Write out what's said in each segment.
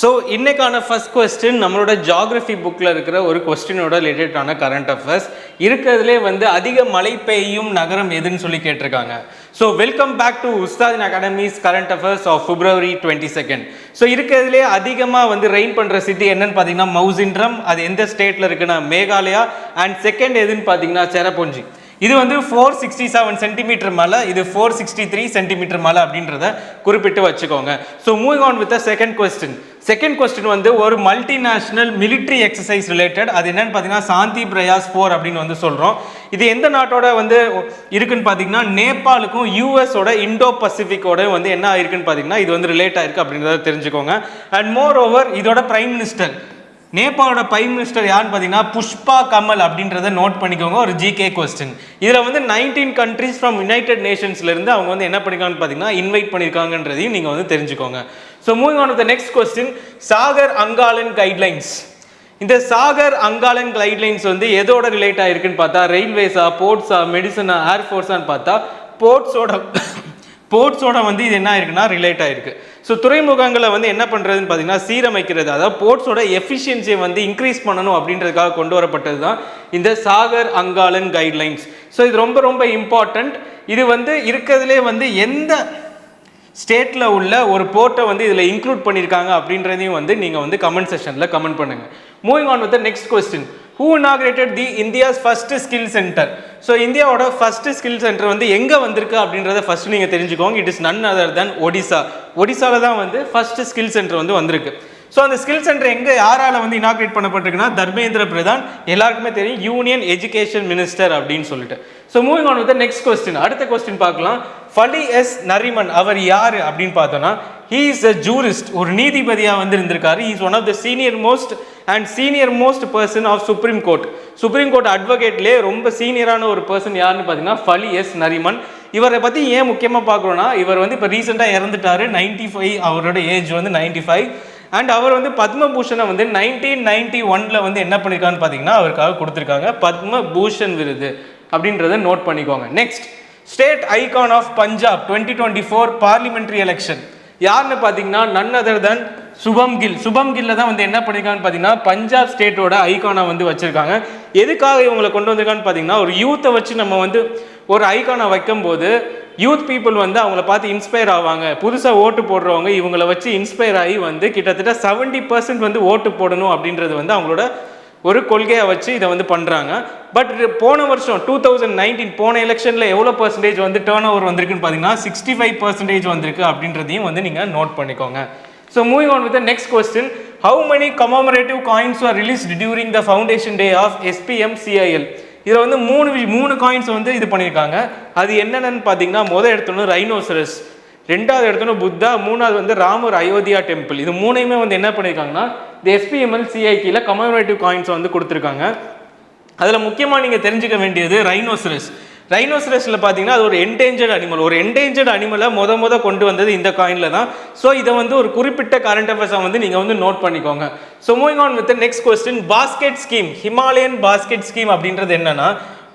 So இன்னைக்கான first question நம்மளோட geography புக்கில் இருக்கிற ஒரு கொஸ்டினோட ரிலேட்டடான கரண்ட் அஃபேர்ஸ் இருக்கிறதுலே வந்து அதிக மழை பெய்யும் நகரம் எதுன்னு சொல்லி கேட்டிருக்காங்க. ஸோ வெல்கம் பேக் டு உஸ்தாதின் academy's current affairs of February 22. So இருக்கிறதுலே அதிகமாக வந்து ரெயின் பண்ணுற சிட்டி என்னன்னு பார்த்தீங்கன்னா மவுசின்ட்ரம். அது எந்த ஸ்டேட்டில் இருக்குன்னா மேகாலயா. அண்ட் செகண்ட் எதுன்னு பார்த்தீங்கன்னா செரபொஞ்சி. இது வந்து 467 சென்டிமீட்டர் மலை, இது 463 சென்டிமீட்டர் மலை அப்படின்றத குறிப்பிட்டு வச்சுக்கோங்க. So moving on with second question. Second question வந்து ஒரு மல்டிநேஷனல் மிலிட்ரி எக்ஸசைஸ் ரிலேட்டட். அது என்னன்னு பார்த்தீங்கன்னா சாந்தி பிரயாஸ் 4 அப்படின்னு வந்து சொல்கிறோம். இது எந்த நாட்டோட வந்து இருக்குன்னு பார்த்தீங்கன்னா நேபாளுக்கும் யூஎஸோட இண்டோ பசிபிக்கோட வந்து என்ன இருக்குன்னு பார்த்தீங்கன்னா இது வந்து ரிலேட் ஆயிருக்கு அப்படின்றத தெரிஞ்சுக்கோங்க. அண்ட் மோர் ஓவர் இதோட பிரைம் மினிஸ்டர் நேபாளோட பிரைம் மினிஸ்டர் யாருன்னு பார்த்தீங்கன்னா புஷ்பா கமல் அப்படின்றத நோட் பண்ணிக்கோங்க. ஒரு ஜிகே கொஸ்டின். இதில் வந்து 19 கண்ட்ரீஸ் ஃப்ரம் யுனைடெட் நேஷன்ஸ்லேருந்து அவங்க வந்து என்ன பண்ணிருக்காங்கன்னு பார்த்தீங்கன்னா இன்வைட் பண்ணியிருக்காங்கன்றதையும் நீங்கள் வந்து தெரிஞ்சுக்கோங்க. So moving on to the next question, Sagar Angalan guidelines. இந்த சாகர் அங்காளன் கைட்லைன்ஸ் வந்து எதோட ரிலேட் ஆகிருக்குன்னு பார்த்தா ரயில்வேஸா, போர்ட்ஸா, மெடிசனா, ஏர்ஃபோர்ஸான்னு பார்த்தா போர்ட்ஸோட வந்து இது என்ன ஆயிருக்குன்னா ரிலேட் ஆயிருக்கு. ஸோ துறைமுகங்களை வந்து என்ன பண்ணுறதுன்னு பார்த்தீங்கன்னா சீரமைக்கிறது, அதாவது போர்ட்ஸோட எஃபிஷியன்சியை வந்து இன்க்ரீஸ் பண்ணணும் அப்படின்றதுக்காக கொண்டு வரப்பட்டது தான் இந்த சாகர் அங்காளன் கைட்லைன்ஸ். ஸோ இது ரொம்ப ரொம்ப இம்பார்ட்டண்ட். இது வந்து இருக்கிறதுலே வந்து எந்த ஸ்டேட்டில் உள்ள ஒரு போர்ட்டை வந்து இதில் இன்க்ளூட் பண்ணியிருக்காங்க அப்படின்றதையும் வந்து நீங்கள் வந்து கமெண்ட் செஷனில் கமெண்ட் பண்ணுங்கள். Moving on with the next question, who inaugurated the India's first skill center? So இந்தியாவோட ஃபர்ஸ்ட் ஸ்கில் சென்டர் வந்து எங்கே வந்திருக்கு அப்படின்றத ஃபர்ஸ்ட் நீங்கள் தெரிஞ்சுக்கோங்க. இட் இஸ் நன் அதர் தென் ஒடிசாவில் தான் வந்து ஃபர்ஸ்ட் ஸ்கில் சென்டர் வந்து வந்திருக்கு. ஸோ அந்த ஸ்கில் சென்டர் எங்கே யாரால வந்து இனாக்ரேட் பண்ணப்பட்டிருக்குன்னா தர்மேந்திர பிரதான். எல்லாருக்குமே தெரியும், யூனியன் எஜுகேஷன் மினிஸ்டர் அப்படின்னு சொல்லிட்டு. So moving on with next question. அடுத்த கொஸ்டின் பார்க்கலாம். ஃபலி எஸ் நரிமன் அவர் யார் அப்படின்னு பார்த்தோன்னா he is a jurist, ஒரு நீதிபதியாக வந்து இருந்திருக்காரு. he is one of the senior most person of supreme court அட்வொகேட்லேயே ரொம்ப சீனியரான ஒரு பர்சன் யாருன்னு பார்த்தீங்கன்னா ஃபலி எஸ் நரிமன். இவரை பற்றி ஏன் முக்கியமாக பார்க்குறோன்னா இவர் வந்து இப்போ ரீசெண்டாக இறந்துட்டாரு. 95 அவரோட ஏஜ் வந்து 95. அண்ட் அவர் வந்து பத்மபூஷனை வந்து 1991 வந்து என்ன பண்ணியிருக்கான்னு பார்த்தீங்கன்னா அவருக்காக கொடுத்துருக்காங்க பத்மபூஷன் விருது அப்படின்றத நோட் பண்ணிக்கோங்க. Next, state icon of Punjab 2024 parliamentary election யாருன்னு பார்த்தீங்கன்னா நன் அதர் தென் சுபம் கில்ல தான் வந்து என்ன பண்ணியிருக்கான்னு பார்த்தீங்கன்னா பஞ்சாப் ஸ்டேட்டோட ஐகானை வந்து வச்சிருக்காங்க. எதுக்காக இவங்களை கொண்டு வந்திருக்கான்னு பார்த்தீங்கன்னா ஒரு யூத்தை வச்சு நம்ம வந்து ஒரு ஐகானை வைக்கும்போது யூத் பீப்புள் வந்து அவங்கள பார்த்து இன்ஸ்பயர் ஆவாங்க. புதுசாக ஓட்டு போடுறவங்க இவங்களை வச்சு இன்ஸ்பயர் ஆகி வந்து கிட்டத்தட்ட 70% வந்து ஓட்டு போடணும் அப்படின்றது வந்து அவங்களோட ஒரு கொள்கையை வச்சு இதை வந்து பண்ணுறாங்க. பட் போன வருஷம் 2019 போன எலெக்ஷனில் எவ்வளோ பர்சன்டேஜ் வந்து டேர்ன் ஓவர் வந்திருக்குன்னு பார்த்தீங்கன்னா 65% வந்திருக்கு அப்படின்றதையும் வந்து நீங்கள் நோட் பண்ணிக்கோங்க. So moving on with the next question, how many commemorative coins were released during the foundation day of SPMCIL? இதில் வந்து மூணு காயின்ஸ் வந்து இது பண்ணியிருக்காங்க. அது என்னென்னு பார்த்தீங்கன்னா முதல் எடுத்தோன்னு ரைனோசரஸ், ரெண்டாவது எடுத்தோன்னு புத்தா, மூணாவது வந்து ராமர் அயோத்தியா டெம்பிள். இது மூணையுமே வந்து என்ன பண்ணியிருக்காங்கன்னா இந்த SPML CIKல கமெமரேட்டிவ் காயின்ஸ் வந்து கொடுத்துருக்காங்க. அதில் முக்கியமாக நீங்கள் தெரிஞ்சுக்க வேண்டியது ரைனோசரஸில் பார்த்தீங்கன்னா அது ஒரு என்டேஞ்சர்ட் அனிமலை முத கொண்டு வந்தது இந்த காயினில் தான். ஸோ இதை வந்து ஒரு குறிப்பிட்ட கரண்ட் அஃபேர்ஸாக வந்து நீங்கள் வந்து நோட் பண்ணிக்கோங்க. So moving on with next question, basket scheme, Himalayan basket scheme அப்படின்றது என்னன்னா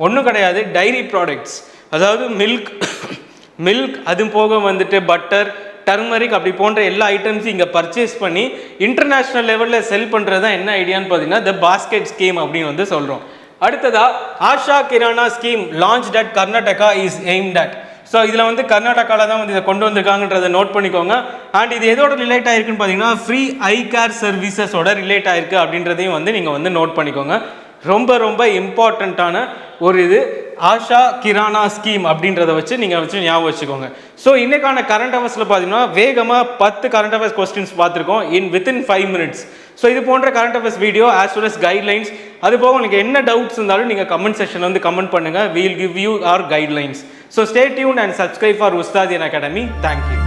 ஒன்றும் கிடையாது, டைரி ப்ராடக்ட்ஸ், அதாவது மில்க் அது போக வந்துட்டு பட்டர், டர்மரிக் அப்படி போன்ற எல்லா ஐட்டம்ஸும் இங்கே பர்ச்சேஸ் பண்ணி இன்டர்நேஷ்னல் லெவலில் செல் பண்ணுறது தான் என்ன ஐடியான்னு பார்த்தீங்கன்னா த பாஸ்கெட் ஸ்கீம் அப்படின்னு வந்து சொல்கிறோம். அடுத்ததா Asha kirana scheme launched at Karnataka is aimed at. So இதில் வந்து கர்நாடகாவில் தான் வந்து இதை கொண்டு வந்திருக்காங்கன்றதை நோட் பண்ணிக்கோங்க. அண்ட் இது எதோட ரிலேட் ஆயிருக்குன்னு பார்த்தீங்கன்னா ஃப்ரீ ஐ கேர் சர்வீசஸோட ரிலேட் ஆயிருக்கு அப்படின்றதையும் வந்து நீங்கள் வந்து நோட் பண்ணிக்கோங்க. ரொம்ப ரொம்ப இம்பார்ட்டண்ட்டான ஒரு இது ஆஷா கிரானா ஸ்கீம் அப்படின்றத வச்சு நீங்கள் வச்சு ஞாபகம் வச்சுக்கோங்க. ஸோ இன்னைக்கான கரண்ட் அஃபேர்ஸில் பார்த்தீங்கன்னா வேகமாக 10 கரண்ட் அஃபேர்ஸ் கொஸ்டின்ஸ் பார்த்துருக்கோம் within 5 minutes. ஸோ இது போன்ற current affairs video as well as guidelines, அது போக உங்களுக்கு என்ன டவுட்ஸ் இருந்தாலும் நீங்கள் கமெண்ட் செக்ஷனில் வந்து கமெண்ட் பண்ணுங்கள். we will give you our guidelines. So stay tuned and subscribe for Ustadian Academy. Thank you.